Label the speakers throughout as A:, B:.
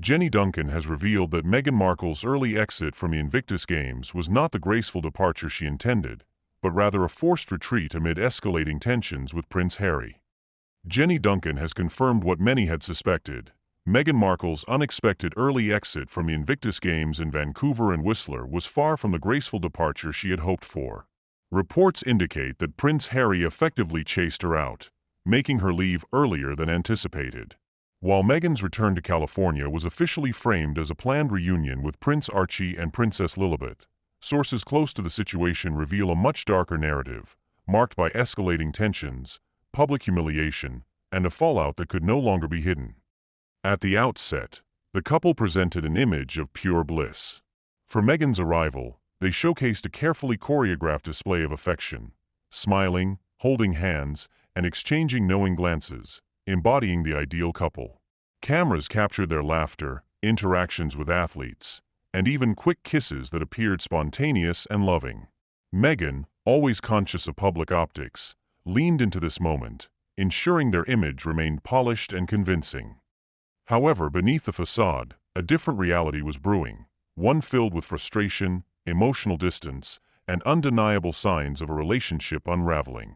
A: Duncan has revealed that Meghan Markle's early exit from the Invictus Games was not the graceful departure she intended, but rather a forced retreat amid escalating tensions with Prince Harry. Duncan has confirmed what many had suspected. Meghan Markle's unexpected early exit from the Invictus Games in Vancouver and Whistler was far from the graceful departure she had hoped for. Reports indicate that Prince Harry effectively chased her out, making her leave earlier than anticipated. While Meghan's return to California was officially framed as a planned reunion with Prince Archie and Princess Lilibet, sources close to the situation reveal a much darker narrative, marked by escalating tensions, public humiliation, and a fallout that could no longer be hidden. At the outset, the couple presented an image of pure bliss. For Meghan's arrival, they showcased a carefully choreographed display of affection, smiling, holding hands, and exchanging knowing glances, embodying the ideal couple. Cameras captured their laughter, interactions with athletes, and even quick kisses that appeared spontaneous and loving. Meghan, always conscious of public optics, leaned into this moment, ensuring their image remained polished and convincing. However, beneath the facade, a different reality was brewing, one filled with frustration, emotional distance, and undeniable signs of a relationship unraveling.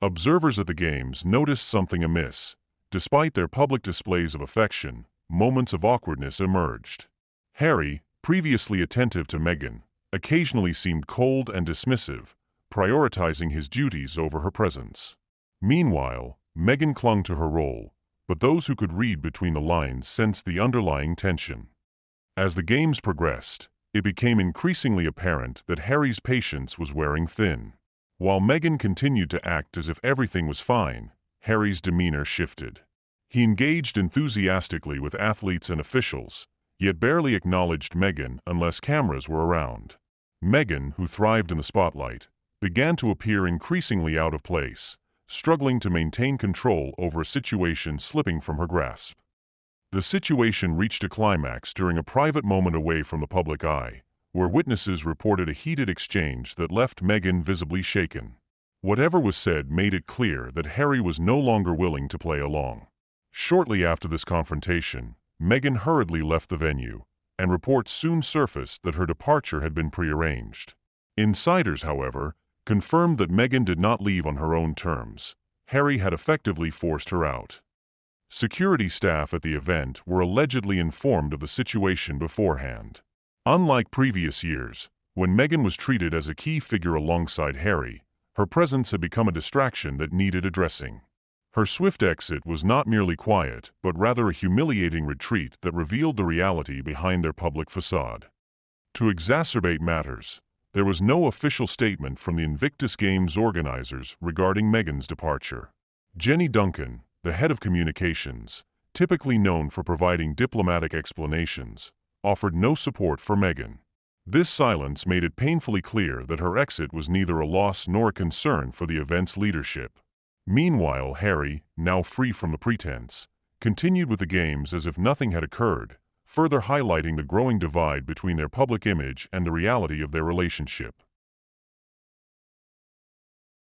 A: Observers at the Games noticed something amiss. Despite their public displays of affection, moments of awkwardness emerged. Harry, previously attentive to Meghan, occasionally seemed cold and dismissive, prioritizing his duties over her presence. Meanwhile, Meghan clung to her role, but those who could read between the lines sensed the underlying tension. As the Games progressed, it became increasingly apparent that Harry's patience was wearing thin. While Meghan continued to act as if everything was fine, Harry's demeanor shifted. He engaged enthusiastically with athletes and officials, yet barely acknowledged Meghan unless cameras were around. Meghan, who thrived in the spotlight, began to appear increasingly out of place, struggling to maintain control over a situation slipping from her grasp. The situation reached a climax during a private moment away from the public eye, where witnesses reported a heated exchange that left Meghan visibly shaken. Whatever was said made it clear that Harry was no longer willing to play along. Shortly after this confrontation, Meghan hurriedly left the venue, and reports soon surfaced that her departure had been prearranged. Insiders, however, confirmed that Meghan did not leave on her own terms. Harry had effectively forced her out. Security staff at the event were allegedly informed of the situation beforehand. Unlike previous years, when Meghan was treated as a key figure alongside Harry, her presence had become a distraction that needed addressing. Her swift exit was not merely quiet, but rather a humiliating retreat that revealed the reality behind their public facade. To exacerbate matters, there was no official statement from the Invictus Games organizers regarding Meghan's departure. Duncan, the head of communications, typically known for providing diplomatic explanations, offered no support for Meghan. This silence made it painfully clear that her exit was neither a loss nor a concern for the event's leadership. Meanwhile, Harry, now free from the pretense, continued with the Games as if nothing had occurred, further highlighting the growing divide between their public image and the reality of their relationship.